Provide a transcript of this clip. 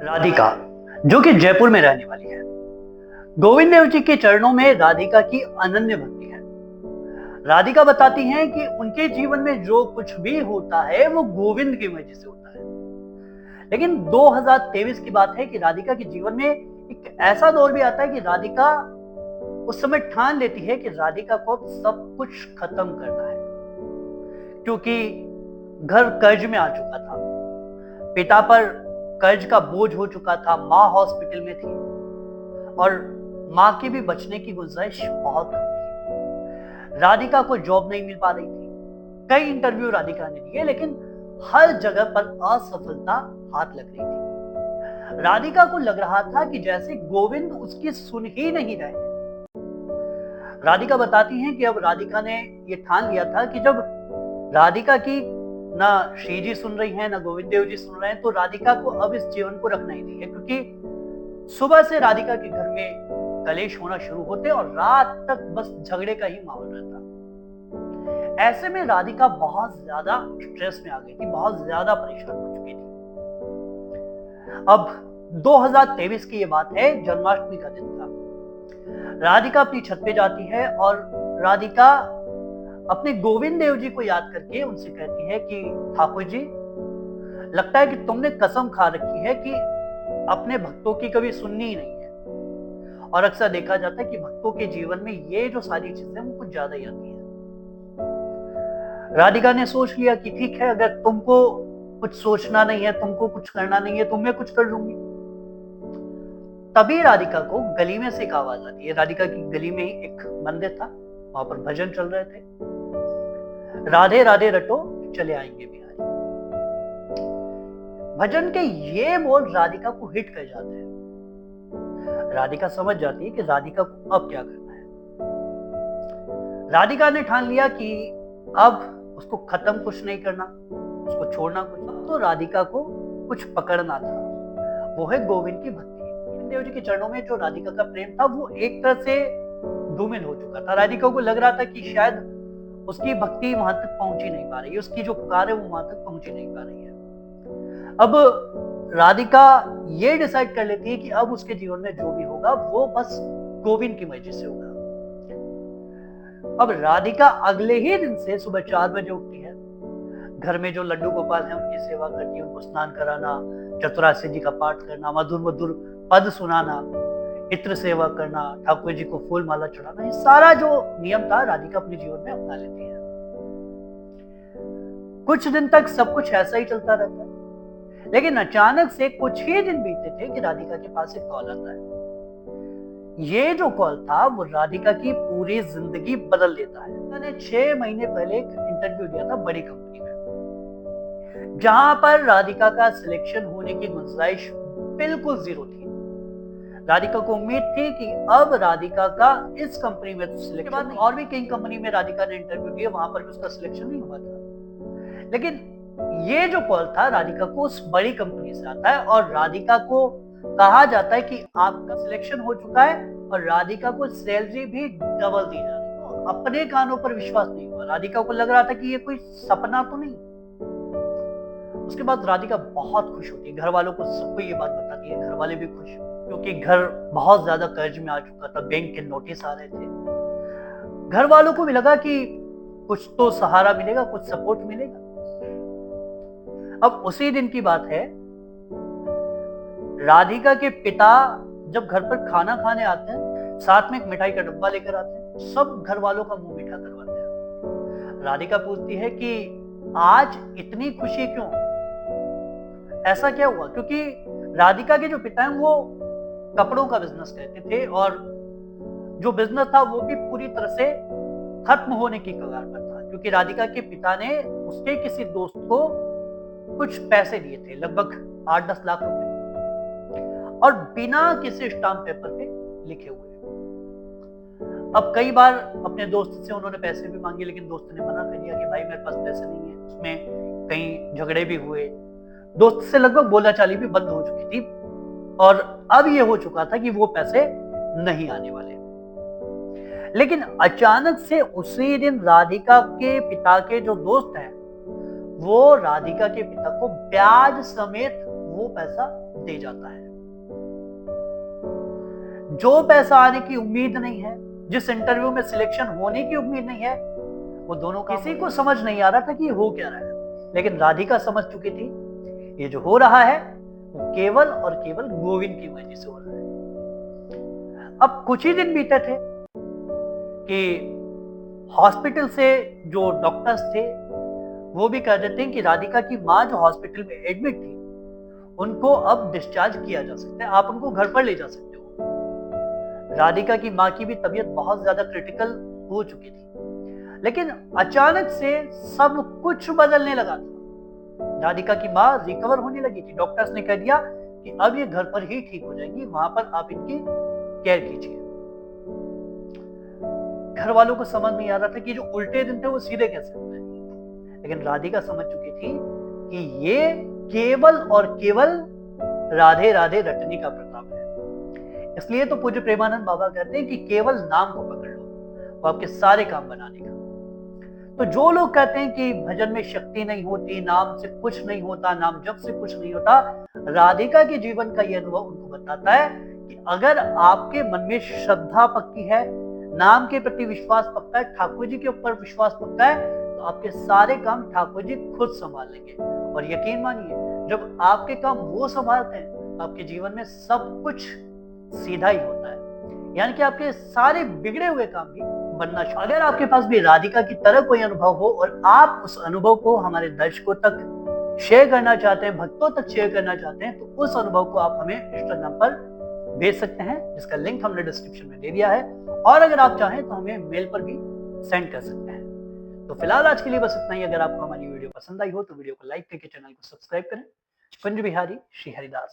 राधिका, जो कि जयपुर में रहने वाली है, गोविंद देव जी के चरणों में राधिका की अनन्य भक्ति है। राधिका बताती हैं कि उनके जीवन में जो कुछ भी होता है वो गोविंद की वजह से होता है। लेकिन 2023 की बात है कि राधिका के जीवन में एक ऐसा दौर भी आता है कि राधिका उस समय ठान लेती है कि राधिका को सब कुछ खत्म करना है, क्योंकि घर कर्ज में आ चुका था, पिता पर कर्ज का बोझ हो चुका था, माँ हॉस्पिटल में थी और माँ की भी बचने की गुंजाइश बहुत कम थी। राधिका को जॉब नहीं मिल पा रही थी। कई इंटरव्यू राधिका ने दिए, लेकिन हर जगह पर असफलता हाथ लग रही थी। राधिका को लग रहा था कि जैसे गोविंद उसकी सुन ही नहीं रहे। राधिका बताती हैं कि अब राधिका ने ये ठान लिया था कि जब राधिका की ना श्री जी सुन रही हैं, ना गोविंद देव जी सुन रहे हैं, तो राधिका को अब इस जीवन को रखना ही नहीं है, क्योंकि सुबह से राधिका के घर में कलेश होना शुरू होते और रात तक बस झगड़े का ही माहौल रहता। ऐसे में राधिका बहुत ज्यादा स्ट्रेस में आ गई थी, बहुत ज्यादा परेशान हो चुकी थी। अब 2023 की ये बात है, जन्माष्टमी का दिन था। राधिका अपनी छत पे जाती है और राधिका अपने गोविंद देव जी को याद करके उनसे कहती है कि ठाकुर जी, लगता है कि तुमने कसम खा रखी है कि अपने भक्तों की कभी सुननी ही नहीं है। और अक्सर देखा जाता है कि भक्तों के जीवन में ये जो सारी चीजें वो कुछ ज्यादा ही आती है। राधिका ने सोच लिया कि ठीक है, अगर तुमको कुछ सोचना नहीं है, तुमको कुछ करना नहीं है, तो मैं कुछ कर लूंगी। तभी राधिका को गली में से एक आवाज आती है। राधिका की गली में ही एक मंदिर था, वहां पर भजन चल रहे थे, राधे राधे रटो चले आएंगे बिहारी। भजन के ये बोल राधिका को हिट कर जाते हैं। राधिका समझ जाती है कि राधिका को अब क्या करना है। राधिका ने ठान लिया कि अब उसको खत्म कुछ नहीं करना, उसको छोड़ना कुछ। अब तो राधिका को कुछ पकड़ना था, वो है गोविंद की भक्ति। गोविंद देव जी के चरणों में जो राधिका का प्रेम था वो एक तरह से धूमिल हो चुका था। राधिका को लग रहा था कि शायद उसकी भक्ति वहां तक पहुंच ही नहीं पा रही है, उसकी जो पुकार है वो वहां तक पहुंच ही नहीं पा रही है। अब राधिका ये डिसाइड कर लेती है कि अब उसके जीवन में जो भी होगा वो बस गोविंद की मर्जी से होगा। अब राधिका अगले ही दिन से सुबह 4 बजे उठती है, घर में जो लड्डू गोपाल हैं उनकी सेवा करती है, उनको स्नान कराना, चतुरासी जी का पाठ करना, मधुर मधुर पद सुनाना, इत्र सेवा करना, ठाकुर जी को फूल माला चढ़ाना, ये सारा जो नियम था राधिका अपने जीवन में अपना लेती है। कुछ दिन तक सब कुछ ऐसा ही चलता रहता है, लेकिन अचानक से कुछ ही दिन बीते थे कि राधिका के पास एक कॉल आता है। ये जो कॉल था वो राधिका की पूरी जिंदगी बदल देता है। मैंने 6 महीने पहले एक इंटरव्यू दिया था बड़ी कंपनी में, जहां पर राधिका का सिलेक्शन होने की गुंजाइश बिल्कुल जीरो थी। राधिका को उम्मीद थी कि अब राधिका का इस कंपनी में सिलेक्शन, बाद और भी कई कंपनी में राधिका ने इंटरव्यू दिए, वहां पर भी उसका सिलेक्शन नहीं हुआ था। लेकिन ये जो कॉल था राधिका को उस बड़ी कंपनी से आता है और राधिका को कहा जाता है कि आपका सिलेक्शन हो चुका है और राधिका को सैलरी भी डबल दी जा रही है। तो अपने कानों पर विश्वास नहीं हुआ। राधिका को लग रहा था कि ये कोई सपना तो नहीं। उसके बाद राधिका बहुत खुश होती है, घर वालों को सबको ये बात बताती है। घर वाले भी खुश, क्योंकि घर बहुत ज्यादा कर्ज में आ चुका था, बैंक के नोटिस आ रहे थे। घर वालों को भी लगा कि कुछ तो सहारा मिलेगा, कुछ सपोर्ट मिलेगा। अब उसी दिन की बात है, राधिका के पिता जब घर पर खाना खाने आते हैं, साथ में एक मिठाई का डब्बा लेकर आते हैं, सब घर वालों का मुंह मीठा करवाते हैं। राधिका पूछती है कि आज इतनी खुशी क्यों, ऐसा क्या हुआ? क्योंकि राधिका के जो पिता हैं वो कपड़ों का बिजनेस करते थे और जो बिजनेस था वो भी पूरी तरह से खत्म होने की कगार पर था, क्योंकि राधिका के पिता ने उसके किसी दोस्त को कुछ पैसे दिए थे, लगभग 8-10 लाख रुपए, और बिना किसी स्टाम्प पेपर पे लिखे हुए। अब कई बार अपने दोस्त से उन्होंने पैसे भी मांगे, लेकिन दोस्त ने मना कर दिया कि भाई मेरे पास पैसे नहीं है। उसमें कई झगड़े भी हुए, दोस्त से लगभग बोलाचाली भी बंद हो चुकी थी और अब ये हो चुका था कि वो पैसे नहीं आने वाले। लेकिन अचानक से उसी दिन राधिका के पिता के जो दोस्त हैं वो राधिका के पिता को ब्याज समेत वो पैसा दे जाता है। जो पैसा आने की उम्मीद नहीं है, जिस इंटरव्यू में सिलेक्शन होने की उम्मीद नहीं है, वो दोनों किसी को समझ नहीं आ रहा था कि हो क्या रहा है, लेकिन राधिका समझ चुकी थी ये जो हो रहा है वो केवल और केवल गोविंद की वजह से हो रहा है। अब कुछ ही दिन बीते थे कि हॉस्पिटल से जो डॉक्टर्स थे वो भी कह देते हैं कि राधिका की माँ जो हॉस्पिटल में एडमिट थी उनको अब डिस्चार्ज किया जा सकता है, आप उनको घर पर ले जा सकते हो। राधिका की माँ की भी तबीयत बहुत ज्यादा क्रिटिकल हो चुकी थी, लेकिन अचानक से सब कुछ बदलने लगा था। राधिका की माँ रिकवर होने लगी थी। डॉक्टर्स ने कह दिया कि अब ये घर पर ही ठीक हो जाएंगी, वहां पर आप इनकी केयर कीजिए। घर वालों को समझ नहीं आ रहा था कि जो उल्टे दिन थे वो सीधे कैसे हो गए, लेकिन राधिका समझ चुकी थी कि ये केवल और केवल राधे राधे रटने का प्रताप है। इसलिए तो पूज्य प्रेमानंद बाबा कहते हैं कि केवल नाम को पकड़ लो, वो आपके सारे काम बनाने का। तो जो लोग कहते हैं कि भजन में शक्ति नहीं होती, नाम से कुछ नहीं होता, नाम जप से कुछ नहीं होता, राधिका के जीवन का यह अनुभव उनको बताता है कि अगर आपके मन में श्रद्धा पक्की है, नाम के प्रति विश्वास पक्का है, ठाकुर जी के ऊपर विश्वास पक्का है, तो आपके सारे काम ठाकुर जी खुद संभाल लेंगे। और यकीन मानिए जब आपके काम वो संभालते हैं तो आपके जीवन में सब कुछ सीधा ही होता है, यानी कि आपके सारे बिगड़े हुए काम भी बनना चाहिए। अगर आपके पास भी राधिका की तरह कोई अनुभव हो और आप उस अनुभव को हमारे दर्शकों तक शेयर करना चाहते हैं, भक्तों तक शेयर करना चाहते हैं, तो उस अनुभव को आप हमें इंस्टाग्राम पर भेज सकते हैं, जिसका लिंक हमने डिस्क्रिप्शन में दे दिया है। और अगर आप चाहें तो हमें मेल पर भी सेंड कर सकते हैं। तो फिलहाल आज के लिए बस इतना ही। अगर आपको हमारी वीडियो पसंद आई हो तो वीडियो को लाइक करके चैनल को सब्सक्राइब करें। कुंज बिहारी श्री हरिदास।